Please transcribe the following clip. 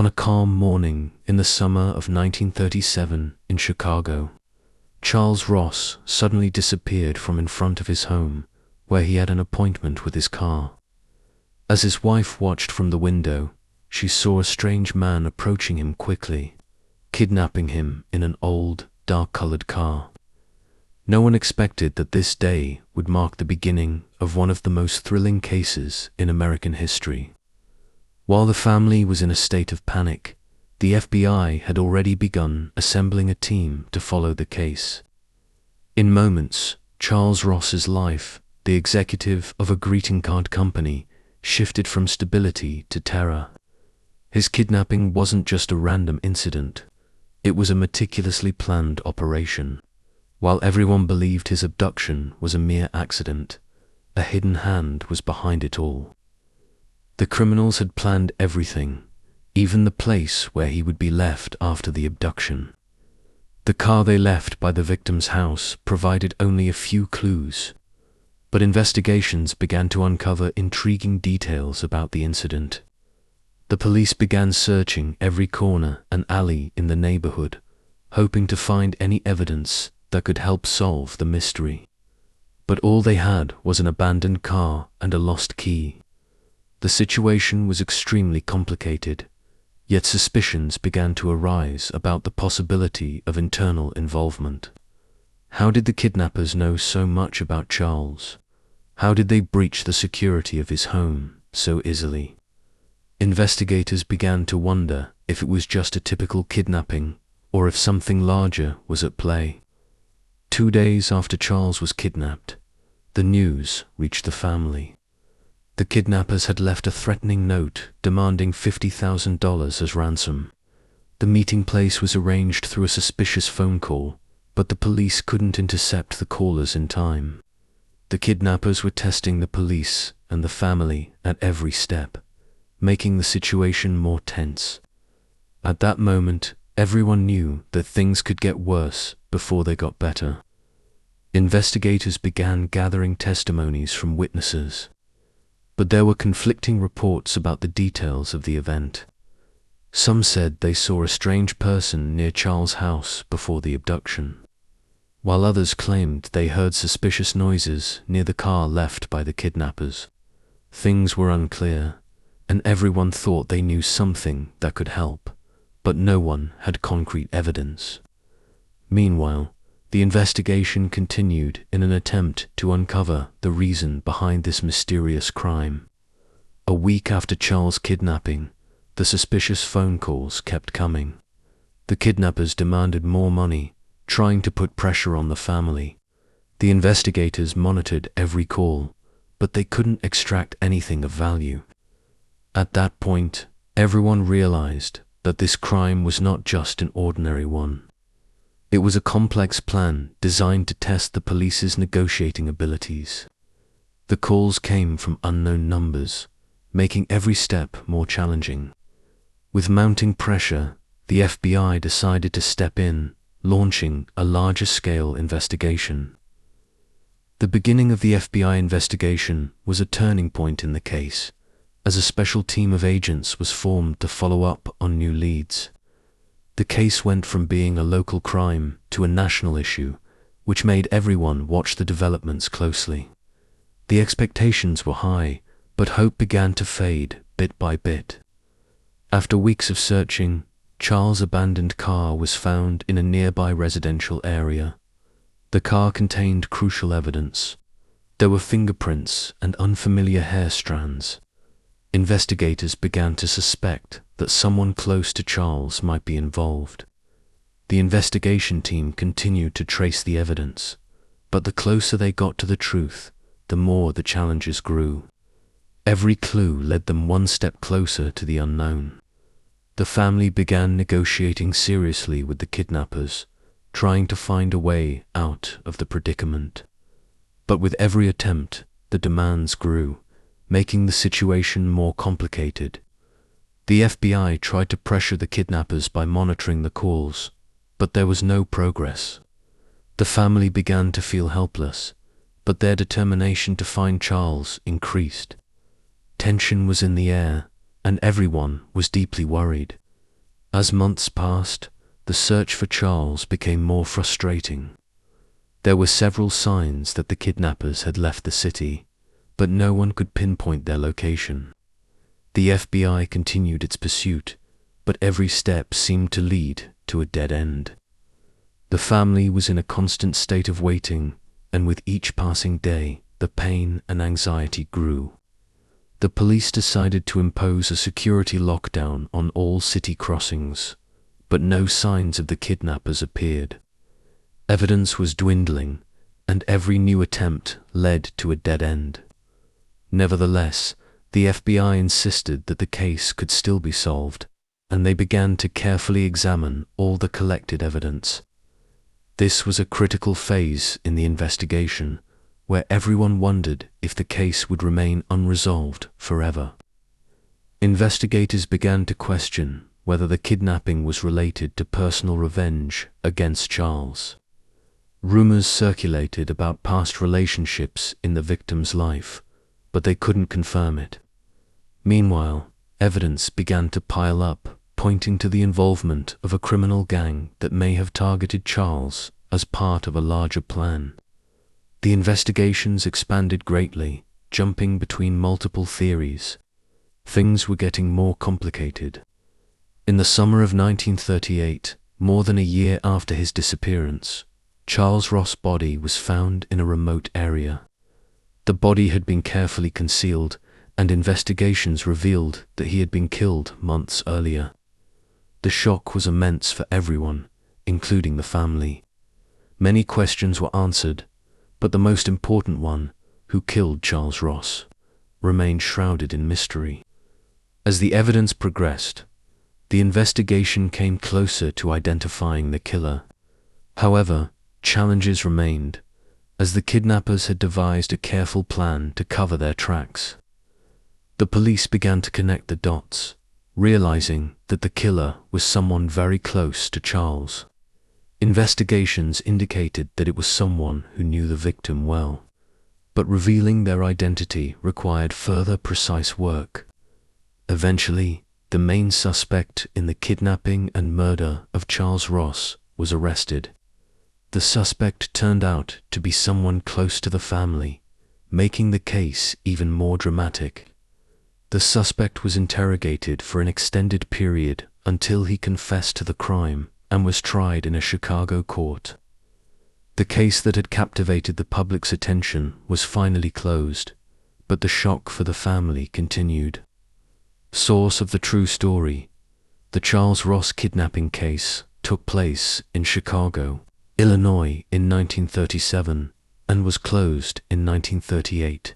On a calm morning in the summer of 1937 in Chicago, Charles Ross suddenly disappeared from in front of his home, where he had an appointment with his car. As his wife watched from the window, she saw a strange man approaching him quickly, kidnapping him in an old, dark-colored car. No one expected that this day would mark the beginning of one of the most thrilling cases in American history. While the family was in a state of panic, the FBI had already begun assembling a team to follow the case. In moments, Charles Ross's life, the executive of a greeting card company, shifted from stability to terror. His kidnapping wasn't just a random incident. It was a meticulously planned operation. While everyone believed his abduction was a mere accident, a hidden hand was behind it all. The criminals had planned everything, even the place where he would be left after the abduction. The car they left by the victim's house provided only a few clues, but investigations began to uncover intriguing details about the incident. The police began searching every corner and alley in the neighborhood, hoping to find any evidence that could help solve the mystery. But all they had was an abandoned car and a lost key. The situation was extremely complicated, yet suspicions began to arise about the possibility of internal involvement. How did the kidnappers know so much about Charles? How did they breach the security of his home so easily? Investigators began to wonder if it was just a typical kidnapping or if something larger was at play. 2 days after Charles was kidnapped, the news reached the family. The kidnappers had left a threatening note demanding $50,000 as ransom. The meeting place was arranged through a suspicious phone call, but the police couldn't intercept the callers in time. The kidnappers were testing the police and the family at every step, making the situation more tense. At that moment, everyone knew that things could get worse before they got better. Investigators began gathering testimonies from witnesses, but there were conflicting reports about the details of the event. Some said they saw a strange person near Charles' house before the abduction, while others claimed they heard suspicious noises near the car left by the kidnappers. Things were unclear, and everyone thought they knew something that could help, but no one had concrete evidence. Meanwhile, the investigation continued in an attempt to uncover the reason behind this mysterious crime. A week after Charles' kidnapping, the suspicious phone calls kept coming. The kidnappers demanded more money, trying to put pressure on the family. The investigators monitored every call, but they couldn't extract anything of value. At that point, everyone realized that this crime was not just an ordinary one. It was a complex plan designed to test the police's negotiating abilities. The calls came from unknown numbers, making every step more challenging. With mounting pressure, the FBI decided to step in, launching a larger-scale investigation. The beginning of the FBI investigation was a turning point in the case, as a special team of agents was formed to follow up on new leads. The case went from being a local crime to a national issue, which made everyone watch the developments closely. The expectations were high, but hope began to fade bit by bit. After weeks of searching, Charles' abandoned car was found in a nearby residential area. The car contained crucial evidence. There were fingerprints and unfamiliar hair strands. Investigators began to suspect that someone close to Charles might be involved. The investigation team continued to trace the evidence, but the closer they got to the truth, the more the challenges grew. Every clue led them one step closer to the unknown. The family began negotiating seriously with the kidnappers, trying to find a way out of the predicament. But with every attempt, the demands grew, making the situation more complicated. The FBI tried to pressure the kidnappers by monitoring the calls, but there was no progress. The family began to feel helpless, but their determination to find Charles increased. Tension was in the air, and everyone was deeply worried. As months passed, the search for Charles became more frustrating. There were several signs that the kidnappers had left the city, but no one could pinpoint their location. The FBI continued its pursuit, but every step seemed to lead to a dead end. The family was in a constant state of waiting, and with each passing day, the pain and anxiety grew. The police decided to impose a security lockdown on all city crossings, but no signs of the kidnappers appeared. Evidence was dwindling, and every new attempt led to a dead end. Nevertheless, the FBI insisted that the case could still be solved, and they began to carefully examine all the collected evidence. This was a critical phase in the investigation, where everyone wondered if the case would remain unresolved forever. Investigators began to question whether the kidnapping was related to personal revenge against Charles. Rumors circulated about past relationships in the victim's life, but they couldn't confirm it. Meanwhile, evidence began to pile up, pointing to the involvement of a criminal gang that may have targeted Charles as part of a larger plan. The investigations expanded greatly, jumping between multiple theories. Things were getting more complicated. In the summer of 1938, more than a year after his disappearance, Charles Ross' body was found in a remote area. The body had been carefully concealed, and investigations revealed that he had been killed months earlier. The shock was immense for everyone, including the family. Many questions were answered, but the most important one, who killed Charles Ross, remained shrouded in mystery. As the evidence progressed, the investigation came closer to identifying the killer. However, challenges remained, as the kidnappers had devised a careful plan to cover their tracks. The police began to connect the dots, realizing that the killer was someone very close to Charles. Investigations indicated that it was someone who knew the victim well, but revealing their identity required further precise work. Eventually, the main suspect in the kidnapping and murder of Charles Ross was arrested. The suspect turned out to be someone close to the family, making the case even more dramatic. The suspect was interrogated for an extended period until he confessed to the crime and was tried in a Chicago court. The case that had captivated the public's attention was finally closed, but the shock for the family continued. Source of the true story: the Charles Ross kidnapping case took place in Chicago, Illinois in 1937 and was closed in 1938.